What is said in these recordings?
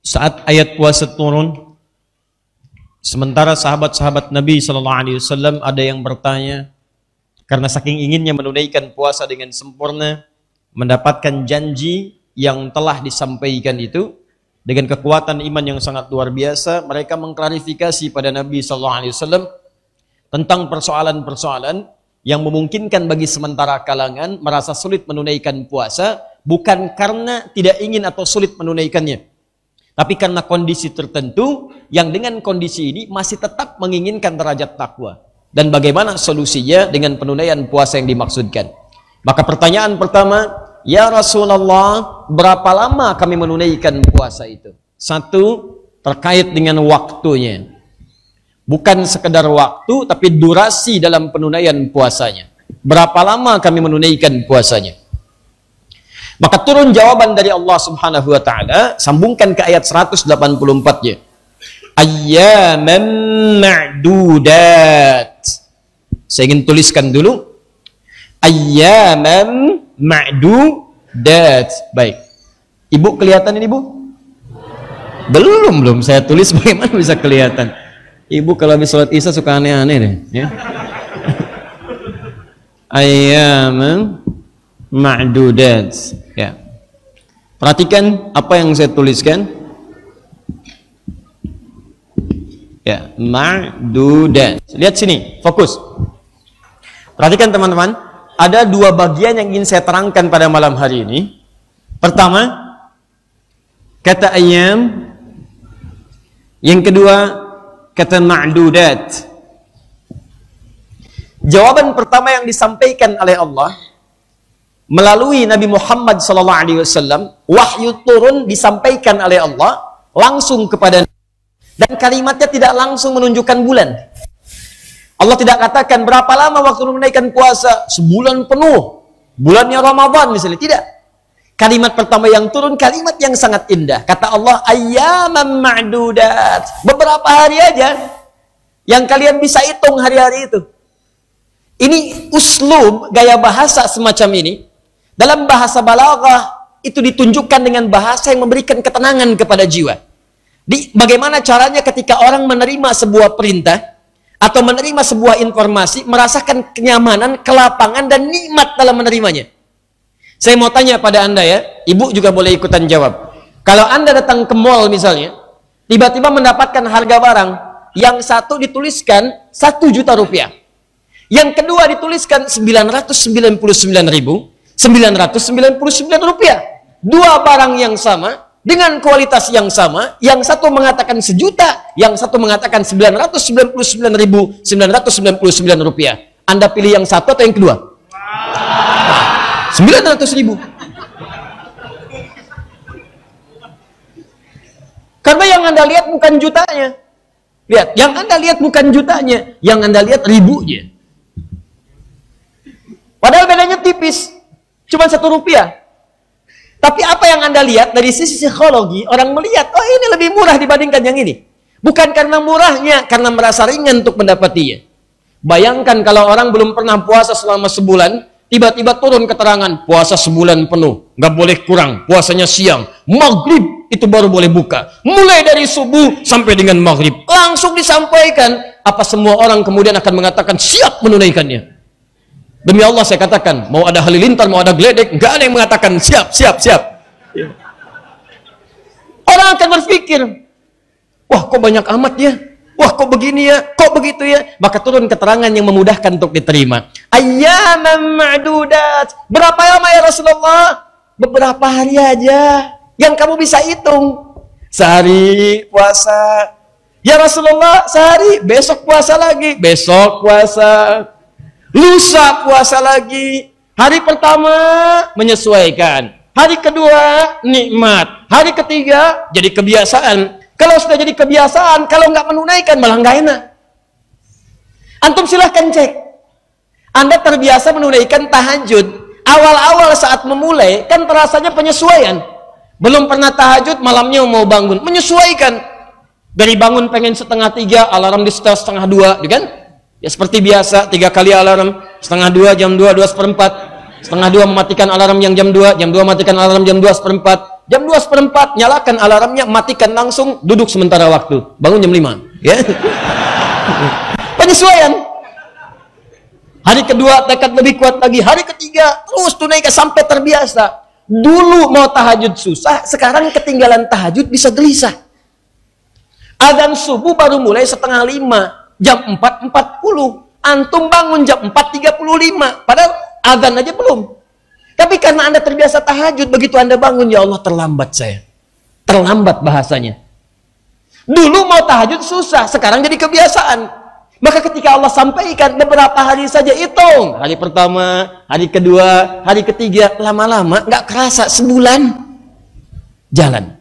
Saat ayat puasa turun, sementara sahabat-sahabat Nabi Shallallahu Alaihi Wasallam ada yang bertanya, karena saking inginnya menunaikan puasa dengan sempurna, mendapatkan janji yang telah disampaikan itu dengan kekuatan iman yang sangat luar biasa, mereka mengklarifikasi pada Nabi Shallallahu Alaihi Wasallam tentang persoalan-persoalan yang memungkinkan bagi sementara kalangan merasa sulit menunaikan puasa, bukan karena tidak ingin atau sulit menunaikannya, tapi karena kondisi tertentu yang dengan kondisi ini masih tetap menginginkan derajat takwa. Dan bagaimana solusinya dengan penunaian puasa yang dimaksudkan? Maka pertanyaan pertama, ya Rasulullah, berapa lama kami menunaikan puasa itu? Satu, terkait dengan waktunya. Bukan sekedar waktu, tapi durasi dalam penunaian puasanya. Berapa lama kami menunaikan puasanya? Maka turun jawaban dari Allah Subhanahu wa taala, sambungkan ke ayat 184-nya. Ayyaman ma'dudat. Saya ingin tuliskan dulu. Ayyaman ma'dudat. Baik. Ibu kelihatan ini, Bu? Belum saya tulis, bagaimana bisa kelihatan? Ibu kalau habis sholat Isya suka aneh-aneh deh, ya. Ayyaman ma'dudat. Ya. Perhatikan apa yang saya tuliskan. Ya, ma'dudat. Lihat sini, fokus. Perhatikan teman-teman, ada dua bagian yang ingin saya terangkan pada malam hari ini. Pertama, kata ayyam. Yang kedua, kata ma'dudat. Jawaban pertama yang disampaikan oleh Allah melalui Nabi Muhammad SAW, wahyu turun disampaikan oleh Allah langsung kepada, dan kalimatnya tidak langsung menunjukkan bulan. Allah tidak katakan berapa lama waktu menunaikan puasa, sebulan penuh, bulannya Ramadan misalnya, tidak. Kalimat pertama yang turun kalimat yang sangat indah. Kata Allah, ayyaman ma'dudat, beberapa hari aja yang kalian bisa hitung hari-hari itu. Ini uslub, gaya bahasa semacam ini dalam bahasa balaghah itu ditunjukkan dengan bahasa yang memberikan ketenangan kepada jiwa. Bagaimana caranya ketika orang menerima sebuah perintah atau menerima sebuah informasi, merasakan kenyamanan, kelapangan, dan nikmat dalam menerimanya. Saya mau tanya pada Anda ya, Ibu juga boleh ikutan jawab. Kalau Anda datang ke mall misalnya, tiba-tiba mendapatkan harga barang, yang satu dituliskan 1 juta rupiah, yang kedua dituliskan 999.999 rupiah. Dua barang yang sama, dengan kualitas yang sama, yang satu mengatakan 1 juta, yang satu mengatakan 999.999 rupiah. Anda pilih yang satu atau yang kedua? 900.000. Karena yang Anda lihat bukan jutanya. Lihat, yang Anda lihat bukan jutanya, yang Anda lihat ribunya. Padahal bedanya tipis, cuma 1 rupiah. Tapi apa yang Anda lihat dari sisi psikologi, orang melihat, oh ini lebih murah dibandingkan yang ini. Bukan karena murahnya, karena merasa ringan untuk mendapatinya. Bayangkan kalau orang belum pernah puasa selama sebulan, tiba-tiba turun keterangan, puasa sebulan penuh, nggak boleh kurang, puasanya siang, maghrib itu baru boleh buka. Mulai dari subuh sampai dengan maghrib. Langsung disampaikan, apa semua orang kemudian akan mengatakan siap menunaikannya? Demi Allah saya katakan, mau ada halilintar, mau ada geledek, nggak ada yang mengatakan siap. Orang akan berpikir, wah kok banyak amat ya, wah kok begini ya, kok begitu ya. Maka turun keterangan yang memudahkan untuk diterima. Ayyaman ma'dudat. Berapa lama ya Rasulullah? Beberapa hari aja yang kamu bisa hitung. Sehari puasa, ya Rasulullah sehari, besok puasa lagi, besok puasa, lusa puasa lagi. Hari pertama menyesuaikan, hari kedua nikmat, hari ketiga jadi kebiasaan. Kalau sudah jadi kebiasaan, kalau nggak menunaikan malah nggak enak. Antum silahkan cek. Anda terbiasa menunaikan tahajud. Awal-awal saat memulai kan terasanya penyesuaian. Belum pernah tahajud, malamnya mau bangun, menyesuaikan. Dari bangun pengen 1:30, alarm di setel 1:30, kan? Ya seperti biasa, 3 kali alarm, 1:30, jam 2, 2:15, 1:30 mematikan alarm yang jam 2 mematikan alarm jam 2:15, Jam 2:04 nyalakan alarmnya, matikan langsung, duduk sementara waktu. Bangun jam 5. Ya. Penyesuaian. Hari kedua tekad lebih kuat lagi. Hari ketiga terus tunaikan sampai terbiasa. Dulu mau tahajud susah, sekarang ketinggalan tahajud bisa gelisah. Adzan subuh baru mulai 4:30, jam 4:40. Antum bangun jam 4:35, padahal adzan aja belum. Tapi karena Anda terbiasa tahajud, begitu Anda bangun, ya Allah terlambat saya. Terlambat bahasanya. Dulu mau tahajud susah, sekarang jadi kebiasaan. Maka ketika Allah sampaikan beberapa hari saja hitung. Hari pertama, hari kedua, hari ketiga, lama-lama nggak kerasa sebulan jalan.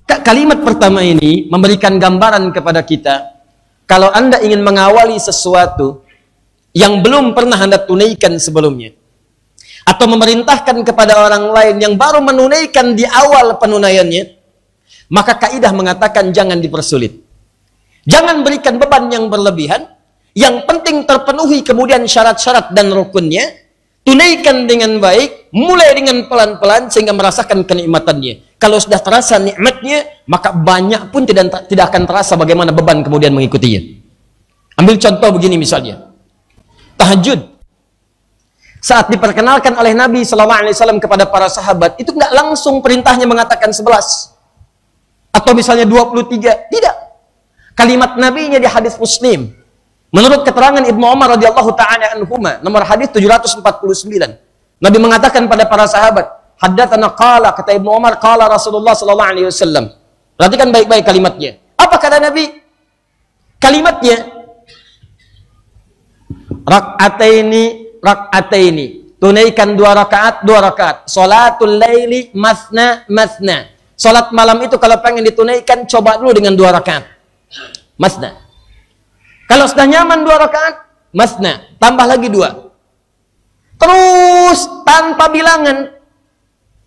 Kalimat pertama ini memberikan gambaran kepada kita, kalau Anda ingin mengawali sesuatu yang belum pernah Anda tunaikan sebelumnya, atau memerintahkan kepada orang lain yang baru menunaikan di awal penunaiannya, maka kaidah mengatakan jangan dipersulit. Jangan berikan beban yang berlebihan. Yang penting terpenuhi kemudian syarat-syarat dan rukunnya. Tunaikan dengan baik, mulai dengan pelan-pelan sehingga merasakan kenikmatannya. Kalau sudah terasa nikmatnya, maka banyak pun tidak akan terasa bagaimana beban kemudian mengikutinya. Ambil contoh begini misalnya. Tahajud. Saat diperkenalkan oleh Nabi SAW kepada para sahabat, itu nggak langsung perintahnya mengatakan 11. Atau misalnya 23. Tidak. Kalimat Nabi-nya di hadis Muslim. Menurut keterangan Ibnu Umar radhiyallahu ta'ala anhuma, nomor hadis 749. Nabi mengatakan pada para sahabat, haddatsana qala, kata Ibnu Umar, qala Rasulullah sallallahu alaihi wasallam. Perhatikan baik-baik kalimatnya. Apa kata Nabi? Kalimatnya rak'ataini, tunaikan 2 rakaat, 2 rakaat. Salatul laili masna masna. Salat malam itu kalau pengen ditunaikan, coba dulu dengan 2 rakaat. Masna. Kalau sudah nyaman 2 rakaat, masna, tambah lagi 2. Terus tanpa bilangan.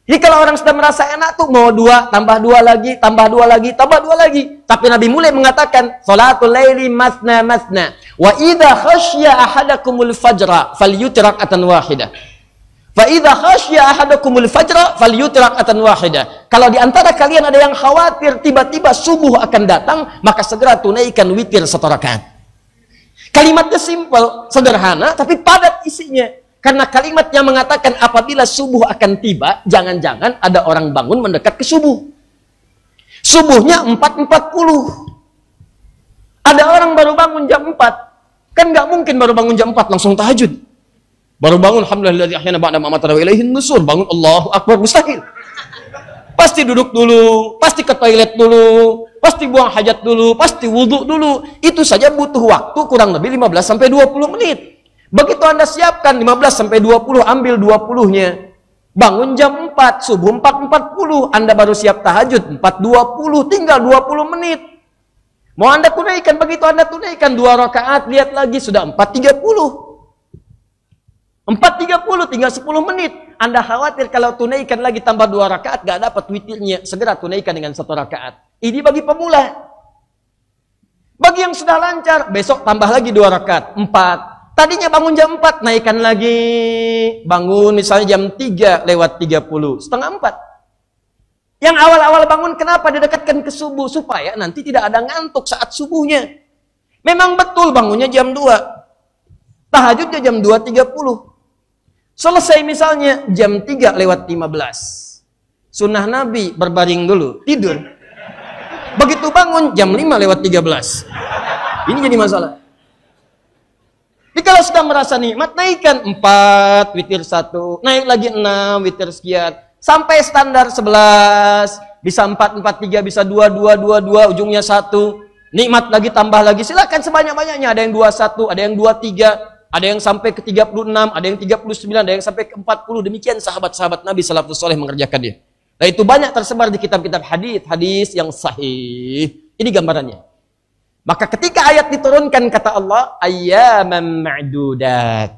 Jadi kalau orang sudah merasa enak tuh mau 2, tambah 2 lagi, tambah 2 lagi, tambah 2 lagi. Tapi Nabi mulai mengatakan salatul laili masna masna. Wa idza khasya ahadakumul fajra falyutir rak'atan wahidah. Fa idza khasya ahadakumul fajra falyutir rak'atan wahidah. Kalau di antara kalian ada yang khawatir tiba-tiba subuh akan datang, maka segera tunaikan witir 1 rakaat. Kalimatnya simpel, sederhana, tapi padat isinya. Karena kalimatnya mengatakan apabila subuh akan tiba, jangan-jangan ada orang bangun mendekat ke subuh. Subuhnya 4:40. Ada orang baru bangun jam 4. Kan nggak mungkin baru bangun jam 4 langsung tahajud. Baru bangun, alhamdulillah ahyana ba'da ma amatana wa ilaihin nusur. Bangun, Allahu Akbar, mustahil. Pasti duduk dulu, pasti ke toilet dulu, pasti buang hajat dulu, pasti wudhu dulu. Itu saja butuh waktu kurang lebih 15-20 menit. Begitu Anda siapkan 15-20, ambil 20-nya. Bangun jam 4, subuh 4:40. Anda baru siap tahajud 4:20, tinggal 20 menit. Mau Anda tunaikan, begitu Anda tunaikan 2 rakaat, lihat lagi sudah 4:30. 4:30 tinggal 10 menit. Anda khawatir kalau tunaikan lagi tambah 2 rakaat gak dapat witirnya, segera tunaikan dengan 1 rakaat. Ini bagi pemula. Bagi yang sudah lancar, besok tambah lagi 2 rakaat, 4. Tadinya bangun jam 4, naikkan lagi. Bangun misalnya jam 3:30, setengah 4. Yang awal-awal bangun kenapa didekatkan ke subuh? Supaya nanti tidak ada ngantuk saat subuhnya. Memang betul bangunnya jam 2. Tahajudnya jam 2:30. Selesai misalnya jam 3:15. Sunnah Nabi berbaring dulu, tidur. Begitu bangun jam 5:13. Ini jadi masalah. Jadi kalau sudah merasa nikmat, naikkan 4, witir 1, naik lagi 6, witir sekian. Sampai standar 11, bisa 4, 4, 3, bisa 2, 2, 2, 2, ujungnya 1. Nikmat lagi, tambah lagi, silakan sebanyak-banyaknya. Ada yang 21, ada yang 23. Ada yang sampai ke 36, ada yang 39, ada yang sampai ke 40. Demikian sahabat-sahabat Nabi salafus saleh mengerjakannya. Nah, itu banyak tersebar di kitab-kitab hadis yang sahih. Ini gambarannya. Maka ketika ayat diturunkan kata Allah, ayyaman ma'dudat.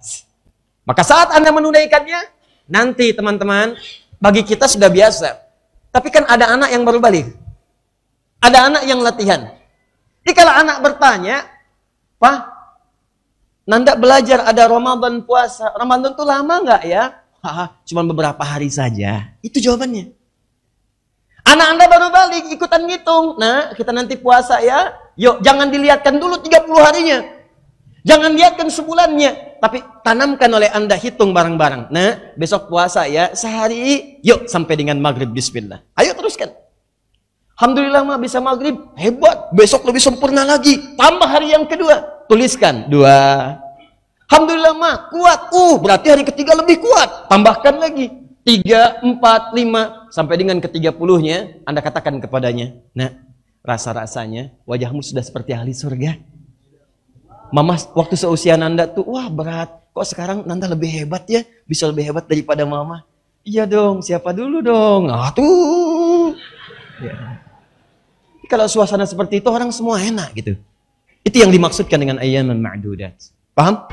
Maka saat Anda menunaikannya, nanti teman-teman, bagi kita sudah biasa. Tapi kan ada anak yang baru balik. Ada anak yang latihan. Jadi kalau anak bertanya, Pak, Nanda belajar ada Ramadan puasa. Ramadan itu lama nggak ya? Haha, cuma beberapa hari saja. Itu jawabannya. Anak Anda baru balik, ikutan ngitung. Nah, kita nanti puasa ya. Yuk, jangan dilihatkan dulu 30 harinya. Jangan lihatkan sebulannya. Tapi tanamkan oleh Anda, hitung bareng-bareng. Nah, besok puasa ya, sehari. Yuk, sampai dengan maghrib, bismillah. Ayo teruskan. Alhamdulillah mah bisa maghrib, hebat. Besok lebih sempurna lagi. Tambah hari yang kedua. Tuliskan, 2. Alhamdulillah mah kuat. Berarti hari ketiga lebih kuat. Tambahkan lagi. 3, 4, 5. Sampai dengan ke-30-nya, Anda katakan kepadanya, nah, rasa-rasanya wajahmu sudah seperti ahli surga. Mama waktu seusia Nanda tuh, wah berat. Kok sekarang Nanda lebih hebat ya? Bisa lebih hebat daripada Mama. Iya dong, siapa dulu dong? Tuh. Ya. Kalau suasana seperti itu orang semua enak gitu. Itu yang dimaksudkan dengan ayyaman ma'dudat. Paham?